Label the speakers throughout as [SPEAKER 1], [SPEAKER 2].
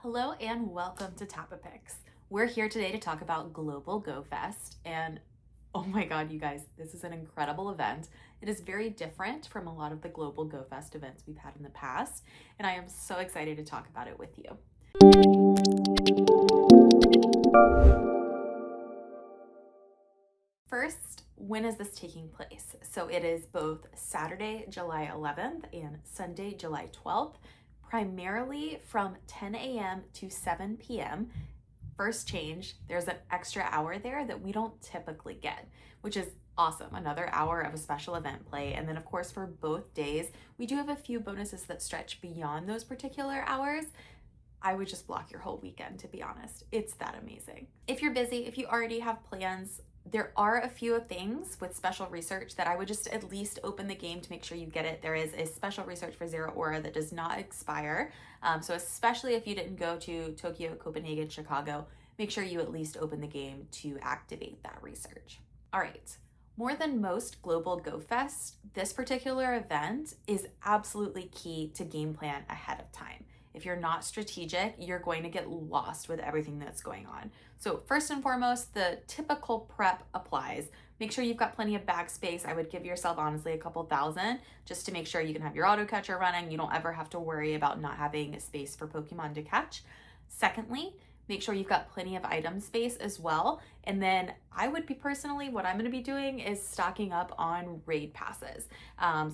[SPEAKER 1] Hello and welcome to Tabapix. We're here today to talk about Global Go Fest, and oh my god, you guys, this is an incredible event. It is very different from a lot of the Global Go Fest events we've had in the past, and I am so excited to talk about it with you. First, when is this taking place? So it is both Saturday, July 11th and Sunday, July 12th, primarily from 10 a.m. to 7 p.m. First change, there's an extra hour there that we don't typically get, which is awesome. Another hour of a special event play. And then of course for both days, we do have a few bonuses that stretch beyond those particular hours. I would just block your whole weekend, to be honest. It's that amazing. If you're busy, if you already have plans, there are a few things with special research that I would just at least open the game to make sure you get it. There is a special research for Zeraora that does not expire. So especially if you didn't go to Tokyo, Copenhagen, Chicago, make sure you at least open the game to activate that research. All right. More than most Global Go Fest, this particular event is absolutely key to game plan ahead of time. If you're not strategic, you're going to get lost with everything that's going on. So first and foremost, the typical prep applies. Make sure you've got plenty of bag space. I would give yourself honestly a couple thousand just to make sure you can have your auto catcher running. You don't ever have to worry about not having space for Pokemon to catch. Secondly, make sure you've got plenty of item space as well. And then I would be personally, what I'm going to be doing is stocking up on raid passes.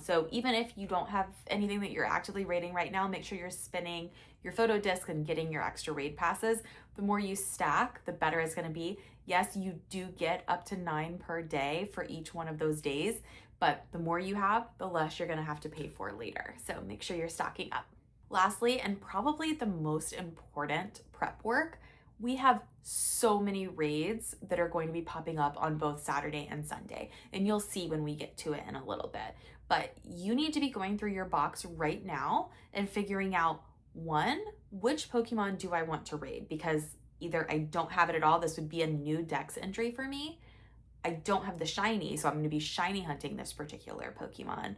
[SPEAKER 1] So even if you don't have anything that you're actively raiding right now, make sure you're spinning your photo disc and getting your extra raid passes. The more you stack, the better it's going to be. Yes, you do get up to 9 per day for each one of those days, but the more you have, the less you're going to have to pay for later. So make sure you're stocking up. Lastly, and probably the most important prep work, we have so many raids that are going to be popping up on both Saturday and Sunday, and you'll see when we get to it in a little bit. But you need to be going through your box right now and figuring out, one, which Pokemon do I want to raid? Because either I don't have it at all, this would be a new dex entry for me. I don't have the shiny, so I'm going to be shiny hunting this particular Pokemon.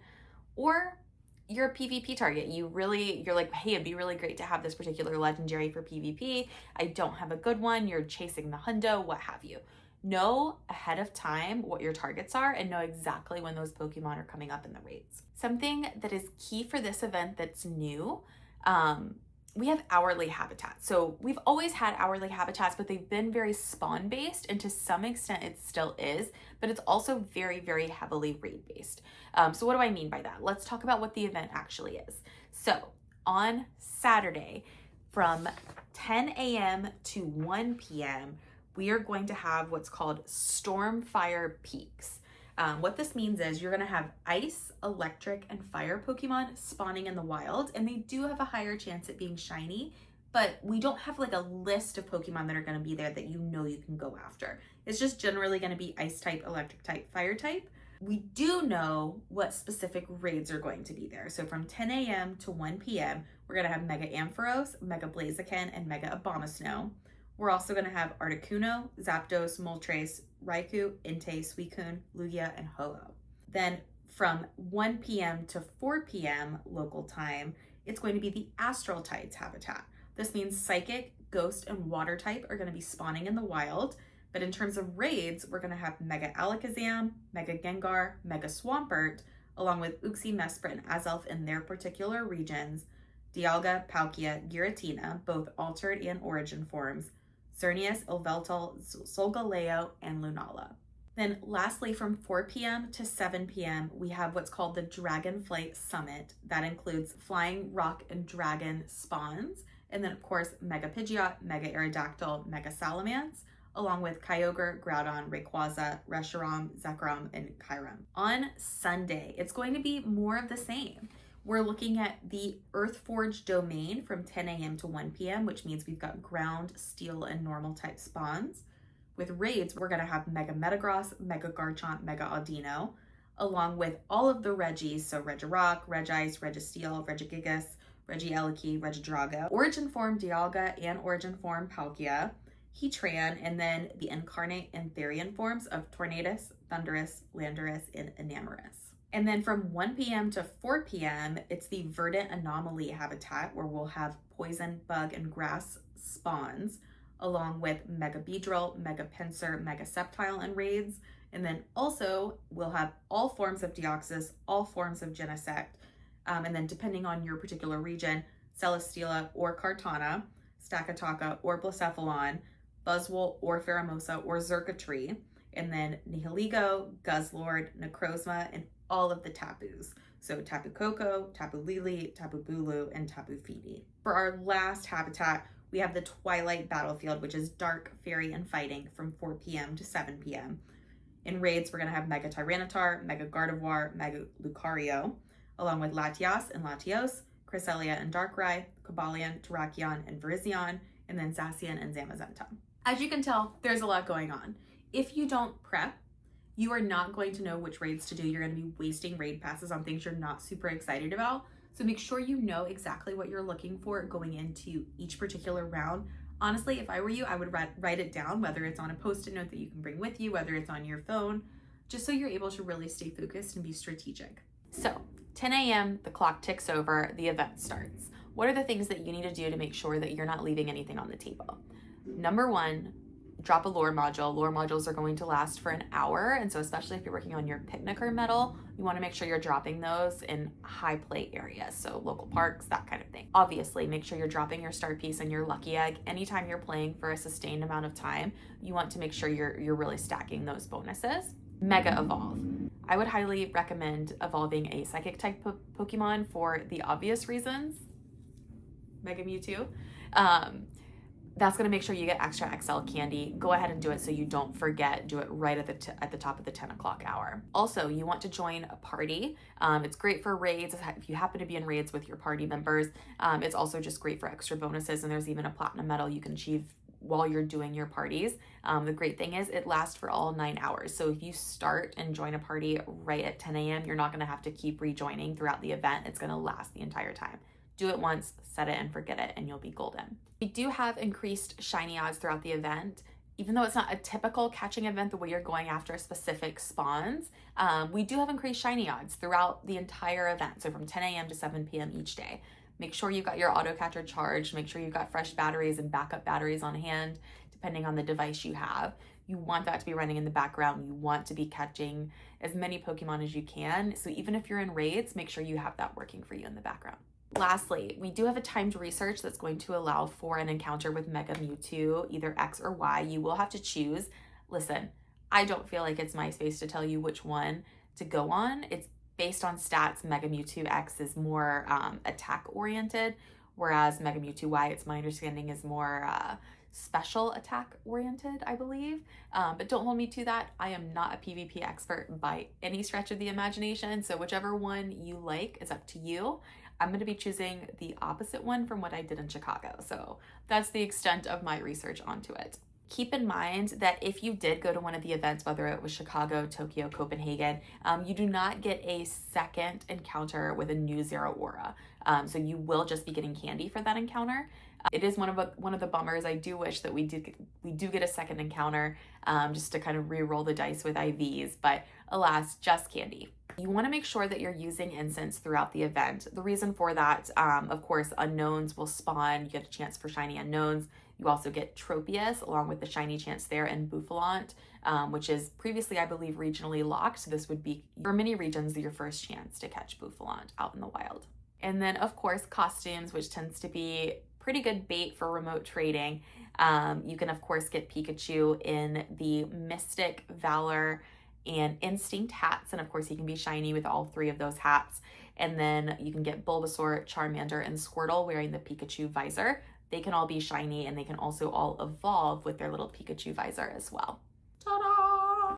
[SPEAKER 1] Or you're a PvP target. You're like, hey, it'd be really great to have this particular legendary for PvP. I don't have a good one. You're chasing the hundo, what have you. Know ahead of time what your targets are and know exactly when those Pokemon are coming up in the raids. Something that is key for this event that's new, we have hourly habitats. So we've always had hourly habitats, but they've been very spawn based, and to some extent it still is, but it's also very, very heavily raid based. So what do I mean by that? Let's talk about what the event actually is. So on Saturday from 10 a.m. to 1 p.m., we are going to have what's called Stormfire Peaks. What this means is you're going to have ice, electric, and fire Pokemon spawning in the wild, and they do have a higher chance at being shiny, but we don't have like a list of Pokemon that are going to be there that you know you can go after. It's just generally going to be ice type, electric type, fire type. We do know what specific raids are going to be there. So from 10 a.m. to 1 p.m., we're going to have Mega Ampharos, Mega Blaziken, and Mega Abomasnow. We're also going to have Articuno, Zapdos, Moltres, Raikou, Entei, Suicune, Lugia, and Ho-Oh. Then from 1 p.m. to 4 p.m. local time, it's going to be the Astral Tides habitat. This means Psychic, Ghost, and Water type are going to be spawning in the wild. But in terms of raids, we're going to have Mega Alakazam, Mega Gengar, Mega Swampert, along with Uxie, Mesprit, and Azelf in their particular regions, Dialga, Palkia, Giratina, both altered and origin forms, Xerneas, Yveltal, Solgaleo, and Lunala. Then lastly, from 4 p.m. to 7 p.m., we have what's called the Dragonflight Summit. That includes Flying, Rock, and Dragon spawns. And then, of course, Mega Pidgeot, Mega Aerodactyl, Mega Salamence, along with Kyogre, Groudon, Rayquaza, Reshiram, Zekrom, and Kyurem. On Sunday, it's going to be more of the same. We're looking at the Earthforge domain from 10 a.m. to 1 p.m., which means we've got ground, steel, and normal type spawns. With raids, we're going to have Mega Metagross, Mega Garchomp, Mega Audino, along with all of the Regis, so Regirock, Regice, Registeel, Regigigas, Regieleki, Regidrago, Origin Form Dialga, and Origin Form Palkia, Heatran, and then the Incarnate and Therian forms of Tornadus, Thundurus, Landorus, and Enamorus. And then from 1 p.m. to 4 p.m., it's the verdant anomaly habitat where we'll have poison, bug, and grass spawns, along with mega beedrill, mega pincer, mega septile, and raids. And then also we'll have all forms of Deoxys, all forms of Genesect, and then depending on your particular region, Celesteela or Kartana, Stakataka or Blacephalon, Buzzwole or Pheromosa or Xurkitree, and then Nihiligo, Guzzlord, Necrozma, and all of the Tapus. So Tapu Koko, Tapu Lili, Tapu Bulu, and Tapu Fini. For our last habitat, we have the Twilight Battlefield, which is dark, fairy, and fighting from 4 p.m. to 7 p.m. In raids, we're going to have Mega Tyranitar, Mega Gardevoir, Mega Lucario, along with Latias and Latios, Cresselia and Darkrai, Cobalion, Terrakion, and Virizion, and then Zacian and Zamazenta. As you can tell, there's a lot going on. If you don't prep, you are not going to know which raids to do. You're going to be wasting raid passes on things you're not super excited about. So make sure you know exactly what you're looking for going into each particular round. Honestly, if I were you, I would write it down, whether it's on a post-it note that you can bring with you, whether it's on your phone, just so you're able to really stay focused and be strategic. So 10 a.m., the clock ticks over, the event starts. What are the things that you need to do to make sure that you're not leaving anything on the table? Number one, drop a lore module. Lore modules are going to last for an hour, and so especially if you're working on your Picnicker medal, you want to make sure you're dropping those in high play areas, so local parks, that kind of thing. Obviously, make sure you're dropping your star piece and your lucky egg. Anytime you're playing for a sustained amount of time, you want to make sure you're really stacking those bonuses. Mega Evolve. I would highly recommend evolving a Psychic type Pokemon for the obvious reasons. Mega Mewtwo. That's going to make sure you get extra XL candy. Go ahead and do it so you don't forget. Do it right at the top of the 10 o'clock hour. Also, you want to join a party. It's great for raids. If you happen to be in raids with your party members, it's also just great for extra bonuses. And there's even a platinum medal you can achieve while you're doing your parties. The great thing is it lasts for all 9 hours. So if you start and join a party right at 10 a.m., you're not going to have to keep rejoining throughout the event. It's going to last the entire time. Do it once, set it and forget it, and you'll be golden. We do have increased shiny odds throughout the event. Even though it's not a typical catching event the way you're going after specific spawns, we do have increased shiny odds throughout the entire event. So from 10 a.m. to 7 p.m. each day. Make sure you've got your auto catcher charged. Make sure you've got fresh batteries and backup batteries on hand, depending on the device you have. You want that to be running in the background. You want to be catching as many Pokemon as you can. So even if you're in raids, make sure you have that working for you in the background. Lastly, we do have a timed research that's going to allow for an encounter with Mega Mewtwo, either X or Y. You will have to choose. Listen, I don't feel like it's my space to tell you which one to go on. It's based on stats. Mega Mewtwo X is more attack oriented, whereas Mega Mewtwo Y, it's my understanding, is more special attack oriented, I believe. But don't hold me to that. I am not a PvP expert by any stretch of the imagination. So whichever one you like is up to you. I'm going to be choosing the opposite one from what I did in Chicago. So that's the extent of my research onto it. Keep in mind that if you did go to one of the events, whether it was Chicago, Tokyo, Copenhagen, you do not get a second encounter with a new Zeraora. So you will just be getting candy for that encounter. It is one of the bummers. I do wish that we do get a second encounter just to kind of re-roll the dice with IVs, but alas, just candy. You want to make sure that you're using incense throughout the event. The reason for that, of course, unknowns will spawn. You get a chance for shiny unknowns. You also get Tropius along with the shiny chance there, and Bouffalant, which is previously, I believe, regionally locked. So this would be, for many regions, your first chance to catch Bouffalant out in the wild. And then, of course, costumes, which tends to be pretty good bait for remote trading. You can, of course, get Pikachu in the Mystic, Valor, and Instinct hats, and of course he can be shiny with all three of those hats. And then you can get Bulbasaur, Charmander, and Squirtle wearing the Pikachu visor. They can all be shiny, and they can also all evolve with their little Pikachu visor as well.